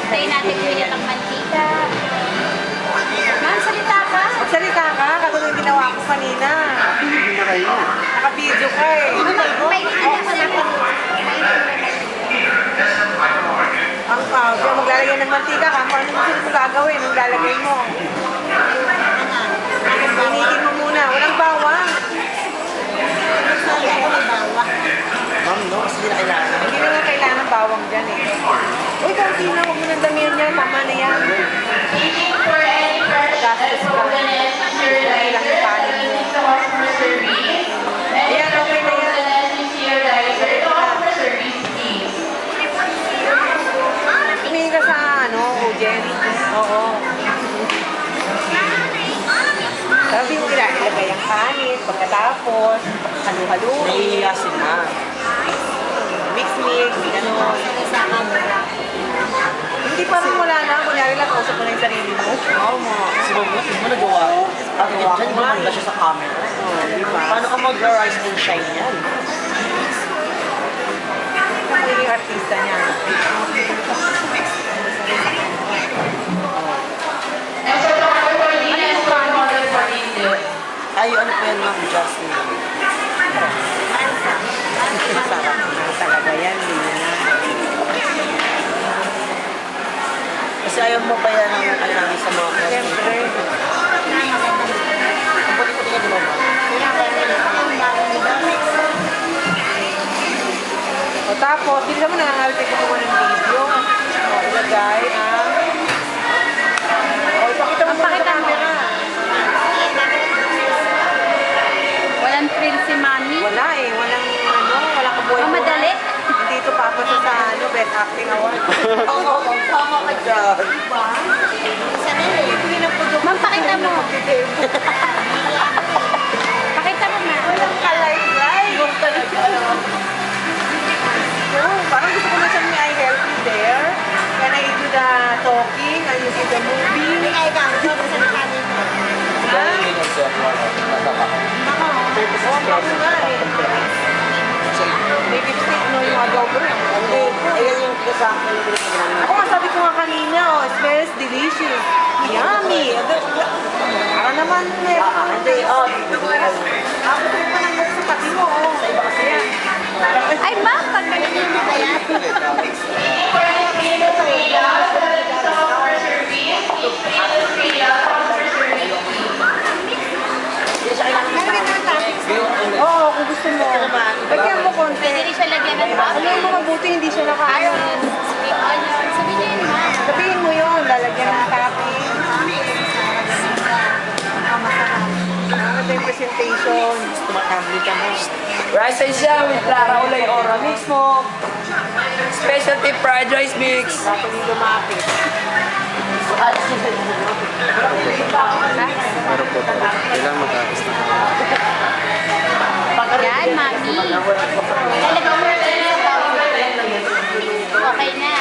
Try natin ulit ang mantika. Ma'am, salita ka. Magsalita ka, katulad yung ginawa ko kanina. Naka-video ka eh. May Ang kaya maglalagay ng mantika ka, kung ano gusto mo gagawin, nung lalagay mo. Initin mo muna, walang bawang. Ma'am, no? Kasi hindi na kailangan. Hindi na nga kailangan bawang dyan eh. Uy, kaunti na, huwag mo nang damihan niya, tama na yan. Gastos ka. Dahil lang yung kanin mo. Ayan, okay na yan. Tumingin ka sa ano, Ujen. Oo. Sabi mo ilagay ang kanin, pagkatapos, halu-haluin. Naiiyasin na. Mix, gano'n. Hindi parang wala na, kunyari lang, kausap mo na yung sarili mo. Oo mo. Kasi ma'am, hindi mo nagawa. At dyan gumanda siya sa camera. Paano ka mag-rise and shine yan? Ang magiging artista niya. Ay, ano po yan, ma'am? Jasmine. Masarap na talaga yan, hindi na. Kasi ayaw mo pa yan ang alam sa mga classmates. Siyempre. Ang puti-puti ka, di ba, ma'am? O tapos, hindi naman nangangalit ko kumuha ng video. O, ilagay ang... O, ipakita mo muna sa camera. Walang thrill si Mami. Wala eh, walang kabuhay. Oh, madali. Hindi ito papasa sa Best Acting Award. Tama ka dyan. Ma'am, pakita mo. Pakita mo na. Walang kalay-lay. Oh, parang gusto ko na siyang I help you there. Can I do the talking? I you see the movie? Hindi kayo gagawin sa nakanin mo. Ha? Oo, bago nga eh. May lipstick, no, yung adobo. Ayan yung kasama yung pinagkakaroon. Ako nga sabi ko nga kanina, oh, it smells delicious. Yummy. Para naman meron. Hindi, oh. Ako ito pa ng sa pati mo, oh. Sa iba kasi yan. Ay, ma'am, pagkakalin mo kaya. Oo, kung gusto mo. Lagyan mo konti. Pwede rin siya lagyan ng Ano yung mabuti, hindi siya nakaano. Sabi niyo yun, ma'am. Sabihin mo yun, lalagyan ng topping. Maganda yung presentation. Tumatambli ka mo. Rice and siya with Clara Ulay Ora mix mo. Specialty fried rice mix. Dapat yung lumapit. Meron po po. Kailangan matapos na. Yan, Mami. Lalagyan mo rin sa okay na.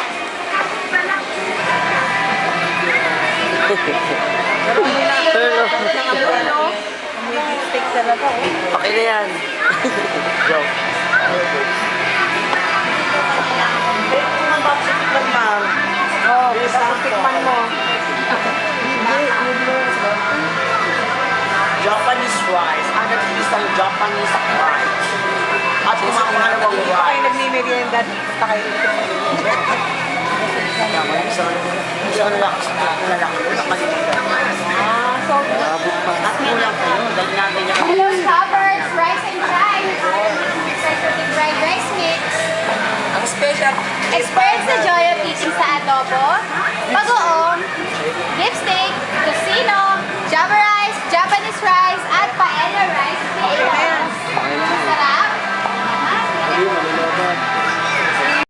May lipstick talaga, oh. Okay na yan. Go. Ma'am. Oh, tapos tikman mo. Japanese rice. Ano isang Japanese rice? At yung mga pangalawang Dito kayo rice. nagmimerienda, dito kayo Isang lalaki mo, nakalimutan. so, At kulang kayo, dahil natin yung Hello, shoppers! Rice and chives! Specialty fried rice mix. Ang special. Experience the joy of eating sa adobo, bagoong, lipstick, tocino, java rice, Japanese rice, at paella rice mix. Masarap.